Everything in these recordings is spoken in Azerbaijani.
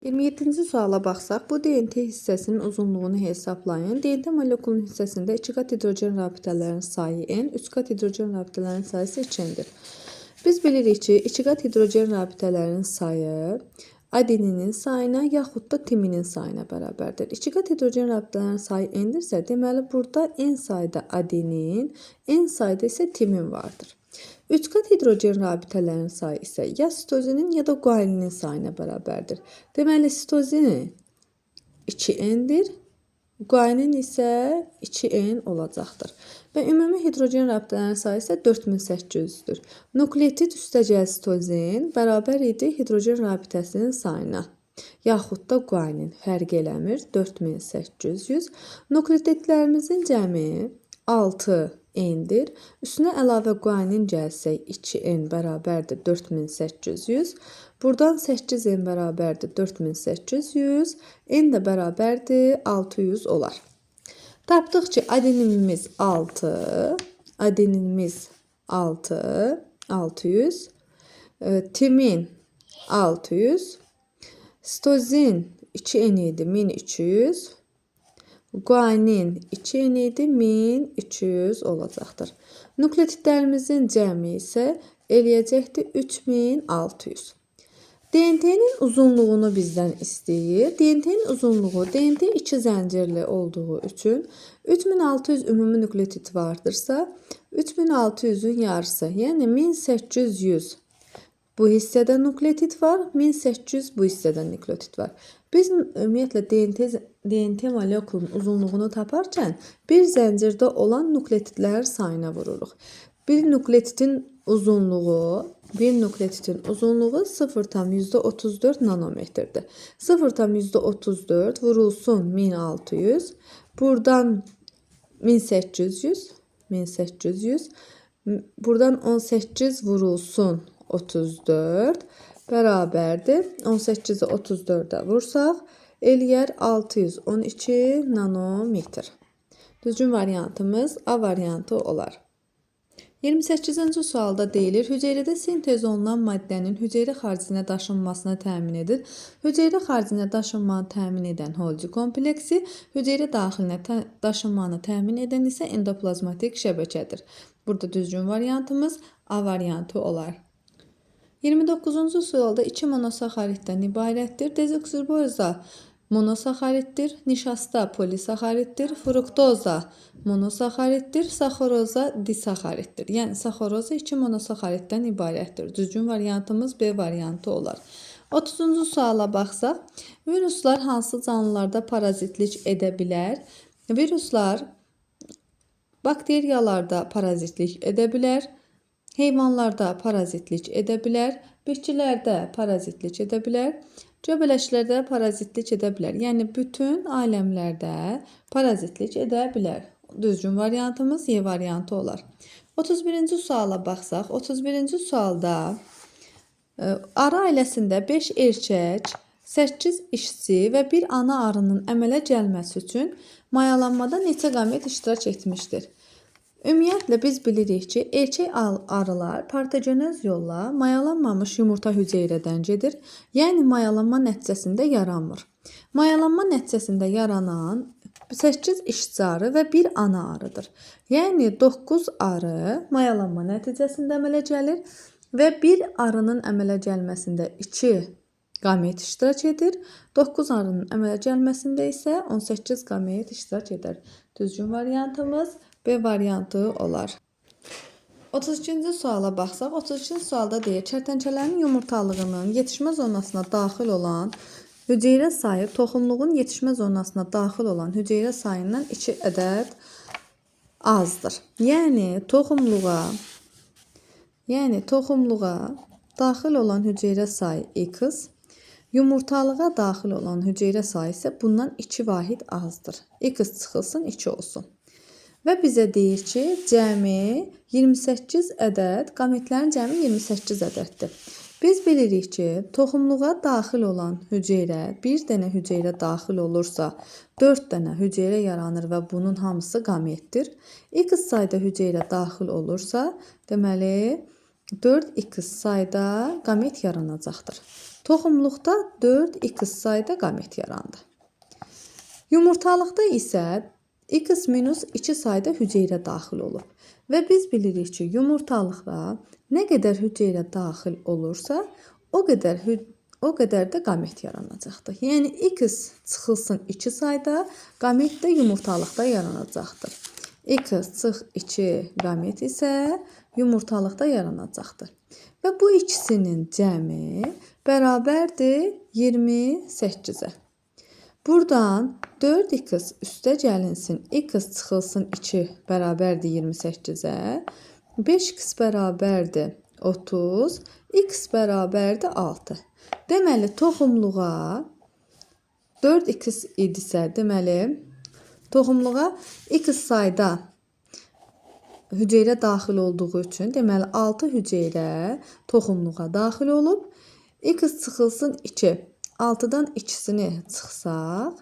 27-ci suala baxsaq, bu DNT hissəsinin uzunluğunu hesablayın. DNT molekulunun hissəsində 2 qat hidrogen rabitələrinin sayı n, 3 qat hidrogen rabitələrinin sayısı 2n'dir. Biz bilirik ki, 2 qat hidrogen rabitələrinin sayı adeninin sayına yaxud da timinin sayına bərabərdir. 2 qat hidrogen rabitələrinin sayı n'dirsə, deməli burada n sayda adenin, n sayda isə timin vardır. 3 qat hidrogen rabitələrinin sayı isə ya sitozinin ya da guaninin sayına bərabərdir. Deməli, sitozin 2n'dir, guanin isə 2n olacaqdır. Və ümumi hidrogen rabitələrinin sayı isə 4800'dür. Nukleotid üstəgəl sitozin bərabər idi hidrogen rabitəsinin sayına. Yaxud da guanin fərq eləmir, 4800. Nukleotidlərimizin cəmi 6n'dir. Üstünə əlavə guanin gəlsək 2n bərabərdir 4800. Buradan 8n bərabərdir 4800. N də bərabərdir 600 olar. Tapdıq ki, adeninimiz 6, 600, timin 600, sitozin 2n idi 1300, guanin 2n idi 1300 olacaqdır. Nukleotidlərimizin cəmi isə eləyəcəkdir 3600. DNT-nin uzunluğunu bizdən istəyir. DNT-nin uzunluğu DNT 2 zəncirli olduğu üçün 3600 ümumi nukleotid vardırsa, 3600'ün yarısı, yəni 1800 bu hissədə nukleotid var, 1800 bu hissədə nukleotid var. Biz ümumiyyətlə DNT molekulunun uzunluğunu taparkən bir zəncirdə olan nukleotidlər sayına vururuq. Bir nukleotidin uzunluğu 0,34 nanometrdir. 0,34 vurulsun 1600. Buradan 1800. Buradan 18 vurulsun 34 bərabərdir. 18'i 34'e vursaq eləyər 612 nanometr. Düzgün variantımız A variantı olar. 28-ci sualda deyilir, hüceyrədə sintez olunan maddənin hüceyrə xaricinə daşınmasını təmin edir. Hüceyrə xaricinə daşınmanı təmin edən Holgi kompleksi, hüceyrə daxilinə daşınmanı təmin edən isə endoplazmatik şəbəkədir. Burada düzgün variantımız A variantı olar. 29-cu sualda 2 monosaxariddən ibarətdir. Dezoksiriboza monosaxariddir, nişasta polisaxariddir, fruktoza monosaxariddir, saxaroza disaxariddir. Yəni saxaroza 2 monosaxariddən ibarətdir. Düzgün variantımız B variantı olar. 30-cu suala baxsaq, viruslar hansı canlılarda parazitlik edə bilər? Viruslar bakteriyalarda parazitlik edə bilər, heyvanlarda parazitlik edə bilər, bitkilərdə parazitlik edə bilər, göbələklərdə parazitlik edə bilər. Yəni bütün aləmlərdə parazitlik edə bilər. Düzgün variantımız Y variantı olar. 31-ci suala baxsaq, 31-ci sualda arı ailəsində 5 erkək, 8 işçi və bir ana arının əmələ gəlməsi üçün mayalanmada neçə qamet iştirak etmişdir? Ümumiyyətlə biz bilirik ki, erkək arılar partogenez yolla mayalanmamış yumurta hüceyrədən gedir. Yəni mayalanma nəticəsində yaranmır. Mayalanma nəticəsində yaranan 8 işçi arı və bir ana arıdır. Yəni 9 arı mayalanma nəticəsində əmələ gəlir və bir arının əmələ gəlməsində 2 qamet iştirak edir. 9 arının əmələ gəlməsində isə 18 qamet iştirak edər. Düzgün variantımız B variantı olar. 32-ci suala baxsaq, 32-ci sualda deyir, kərtənkələnin yumurtalığının yetişmə zonasına daxil olan hüceyrə sayı toxumluğun yetişmə zonasına daxil olan hüceyrə sayından 2 ədəd azdır. Yəni toxumluğa daxil olan hüceyrə sayı X, yumurtalığa daxil olan hüceyrə sayı isə bundan 2 vahid azdır. X çıxılsın 2 olsun. Və bizə deyir ki, cəmi 28 ədəd, qametlərin cəmi 28 ədəddir. Biz bilirik ki, toxumluğa daxil olan hüceyrə, bir dənə hüceyrə daxil olursa, 4 dənə hüceyrə yaranır və bunun hamısı qametdir. X sayda hüceyrə daxil olursa, deməli 4x sayda qamet yaranacaqdır. Toxumluqda 4x sayda qamet yarandı. Yumurtalıqda isə x-2 sayda hüceyrə daxil olub. Və biz bilirik ki, yumurtalıqda nə qədər hüceyrə daxil olursa, o qədər də qamət yaranacaqdır. Yəni x çıxılsın 2 sayda, qamət də yumurtalıqda yaranacaqdır. X çıx 2 qamət isə yumurtalıqda yaranacaqdır. Və bu ikisinin cəmi bərabərdir 28-ə. Buradan 4x üstə gəlinsin, x çıxılsın 2 bərabərdir 28-ə, 5x bərabərdir 30, x bərabərdir 6. Deməli, toxumluğa 4x idisə, deməli, toxumluğa x sayda hüceyrə daxil olduğu üçün, deməli, 6 hüceyrə toxumluğa daxil olub, x çıxılsın 2. 6-dan ikisini çıxsaq,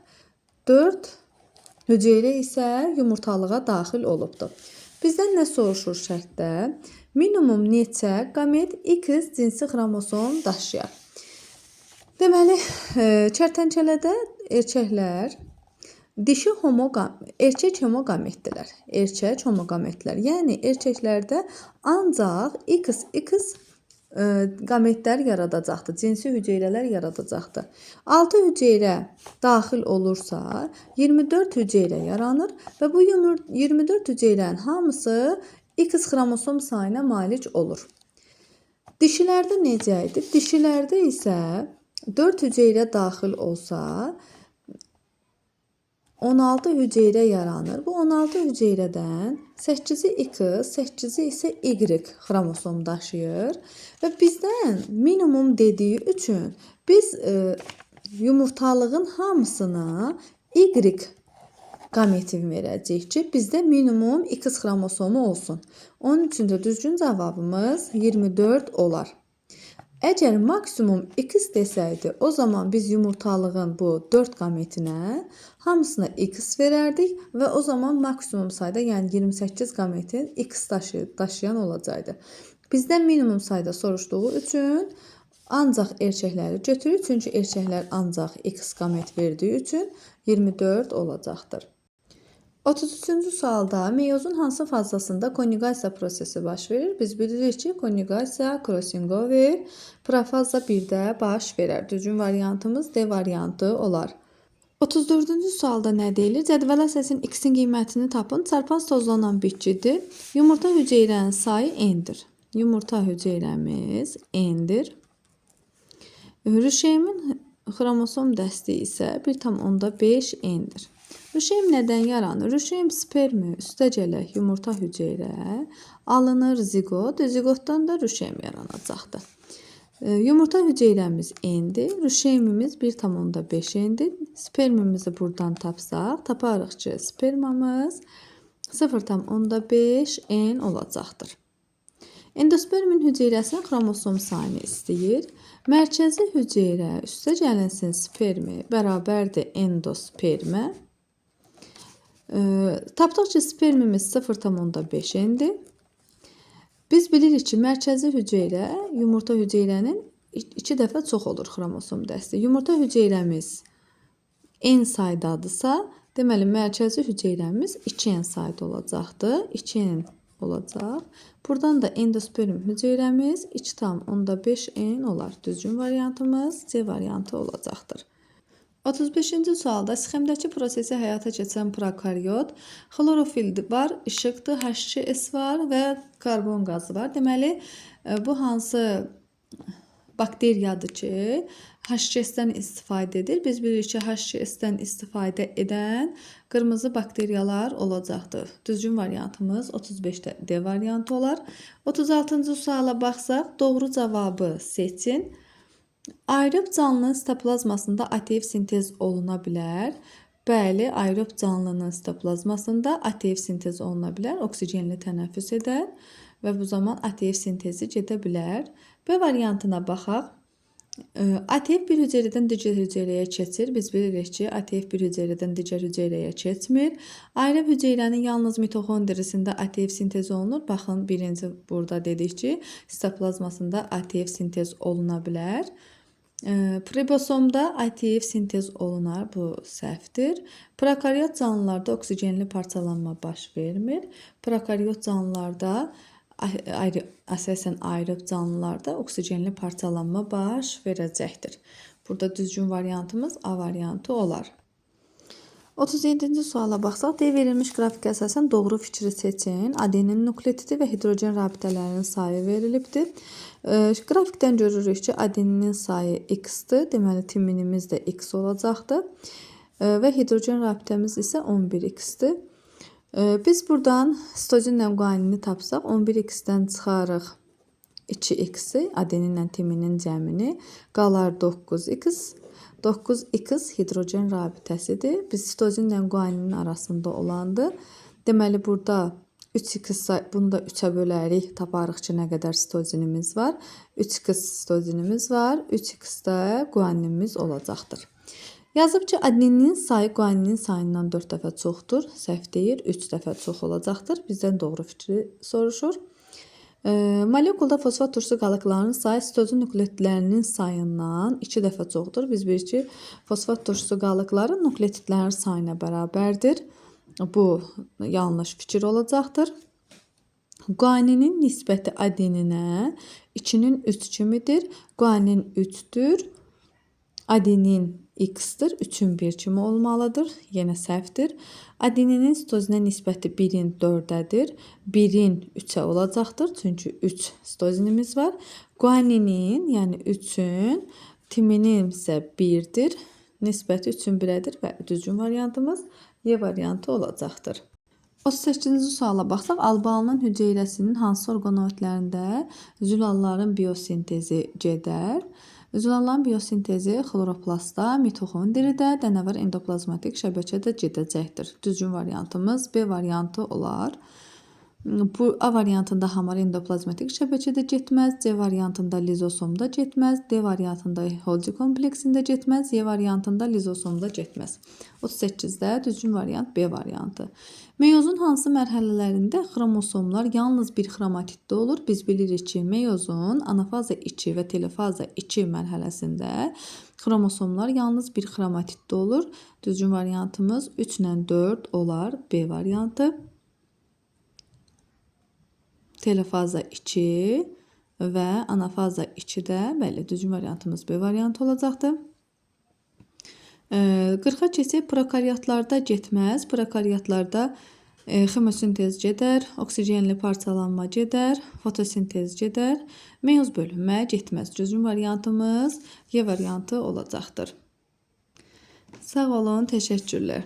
4 hüceyrə isə yumurtalığa daxil olubdur. Bizdən nə soruşur şərtdə? Minimum neçə qamət X cinsi xromosom daşıyar? Deməli, kərtənkələdə erkəklər erkək homoqametdirlər. Erkək homoqametlər. Yəni, erkəklərdə ancaq XX qametlər yaradacaqdır, cinsi hüceyrələr yaradacaqdır. 6 hüceyrə daxil olursa, 24 hüceyrə yaranır və bu 24 hüceyrənin hamısı X xromosom sayına malik olur. Dişilərdə necə idi? Dişilərdə isə 4 hüceyrə daxil olsa, 16 hüceyrə yaranır. Bu 16 hüceyrədən 8-i X, 8-i isə Y xromosom daşıyır. Və bizdən minimum dediyi üçün biz yumurtalığın hamısına Y qametin verəcəyik ki, bizdə minimum X xromosomu olsun. Onun üçün də düzgün cavabımız 24 olar. Əgər maksimum x desəydi, o zaman biz yumurtalığın bu 4 qametinə hamısına x verərdik və o zaman maksimum sayda, yəni 28 qametin x daşıyan olacaqdı. Bizdən minimum sayda soruşduğu üçün ancaq erkəkləri götürür, çünki erkəklər ancaq x qamet verdiyi üçün 24 olacaqdır. 33-cü sualda meyozun hansı fazasında konjugasiya prosesi baş verir? Biz bilirik ki, konjugasiya crossingover profaza 1-də baş verər. Düzgün variantımız D variantı olar. 34-cü sualda nə deyilir? Cədvələ səsin x-in qiymətini tapın. Çarpaz tozlanan bitkidir. Yumurta hüceyrənin sayı n-dir. Yumurta hüceyrəmiz n-dir. Rüşeymin xromosom dəsti isə 1,5 n-dir. Rüşeym nədən yaranır? Rüşeym spermi üstə gələk yumurta hüceyrə alınır zigot. Zigotdan da rüşeym yaranacaqdır. Yumurta hüceyrəmiz n-dir. Rüşeymimiz 1,5 n-dir. Spermimizi buradan tapsaq, taparıq ki, spermamız 0,5 n olacaqdır. Endospermin hüceyrəsinin xromosom sayını istəyir. Mərkəzi hüceyrə üstə gəlinsin spermi bərabərdir endospermə. Tapdıq ki, spermimiz 0,5 n-dir. Biz bilirik ki, mərkəzi hüceyrə yumurta hüceyrənin 2 dəfə çox olur xromosom dəsti. Yumurta hüceyrəmiz n saydadırsa, deməli, mərkəzi hüceyrəmiz 2n sayda olacaqdır. 2n olacaq. Buradan da endosperm hüceyrəmiz 2,5 n olar. Düzgün variantımız C variantı olacaqdır. 35-ci sualda sxemdəki prosesi həyata keçən prokaryot, xlorofil var, işıqdır, H2S var və karbon qazı var. Deməli, bu hansı bakteriyadır ki, H2S-dən istifadə edir? Biz bilirik ki, H2S-dən istifadə edən qırmızı bakteriyalar olacaqdır. Düzgün variantımız 35-də D variantı olar. 36-cı suala baxsaq, doğru cavabı seçin. Aerob canlının sitoplazmasında ATF sintez oluna bilər. Bəli, aerob canlının sitoplazmasında ATF sintez oluna bilər. Oksigenli tənəffüs edər və bu zaman ATF sintezi gedə bilər. B variantına baxaq. ATF bir hüceyrədən digər hüceyrəyə keçir. Biz bilirik ki, ATF bir hüceyrədən digər hüceyrəyə keçmir. Aerob hüceyrənin yalnız mitoxondrisində ATF sintez olunur. Baxın, birinci burada dedik ki, sitoplazmasında ATF sintez oluna bilər. Ribosomda ATF sintez olunar, bu səhvdir. Prokaryot canlılarda oksigenli parçalanma baş vermir. Prokaryot canlılarda əsasən aerob canlılarda oksigenli parçalanma baş verəcəkdir. Burada düzgün variantımız A variantı olar. 37-ci suala baxsaq, D verilmiş qrafikə əsasən doğru fikri seçin. Adenin nukleotidi və hidrogen rabitələrinin sayı verilibdir. Qrafikdən görürük ki, adeninin sayı x-dir. Deməli, timinimiz də x olacaqdır. Və hidrogen rabitəmiz isə 11x-dir. Biz buradan sitozinlə guanini tapsaq, 11x-dən çıxarıq 2x-i, adeninlə timinin cəmini, qalar 9x. 9x hidrogen rabitəsidir. Biz sitozinlə guaninin arasında olandır. Deməli, burada 3x, bunu da 3-ə bölərik, taparıq ki, nə qədər sitozinimiz var. 3x sitozinimiz var, 3x də guaninimiz olacaqdır. Yazıb ki, adeninin sayı guaninin sayından 4 dəfə çoxdur. Səhv deyir, 3 dəfə çox olacaqdır. Bizdən doğru fikri soruşur. Molekulda fosfat turşusu qalıqlarının sayı sitozin nukleotidlərinin sayından 2 dəfə çoxdur. Biz bilirik ki, fosfat turşusu qalıqları nukleotidlərin sayına bərabərdir. Bu yanlış fikir olacaqdır. Guaninin nisbəti adeninə 2-nin 3 kimidir. Guanin 3-dür. Adenin x-dir. 3-ün 1 kimi olmalıdır. Yenə səhvdir. Adeninin sitozinə nisbəti 1-in 4-dədir. 1-in 3-ə olacaqdır. Çünki 3 sitozinimiz var. Guaninin, yəni 3-ün, timinin isə 1-dir. Nisbəti 3-ün 1-ədir və düzgün variantımız Y variantı olacaqdır. 38-ci suala baxsaq, albalının hüceyrəsinin hansı orqanoidlərində zülalların biosintezi gedər? Zülalların biosintezi xloroplastda, mitoxondridə, dənəvar endoplazmatik şəbəkədə gedəcəkdir. Düzgün variantımız B variantı olar. Bu A variantında hamar endoplazmatik şəbəkədə getməz, C variantında lizosomda getməz, D variantında Golgi kompleksində getməz, Y variantında lizosomda getməz. 38-də düzgün variant B variantı. Meyozun hansı mərhələlərində xromosomlar yalnız bir xromatiddə olur? Biz bilirik ki, meyozun anafaza 2 və telofaza 2 mərhələsində xromosomlar yalnız bir xromatiddə olur. Düzgün variantımız 3 ilə 4 olar B variantı. Telofaza 2 və anafaza 2-də, bəli, düzgün variantımız B variantı olacaqdır. 40-a keçək, prokaryotlarda getməz. Prokaryotlarda xemosintez gedər, oksigenli parçalanma gedər, fotosintez gedər, meyoz bölünmə getməz. Düzgün variantımız Y variantı olacaqdır. Sağ olun, təşəkkürlər.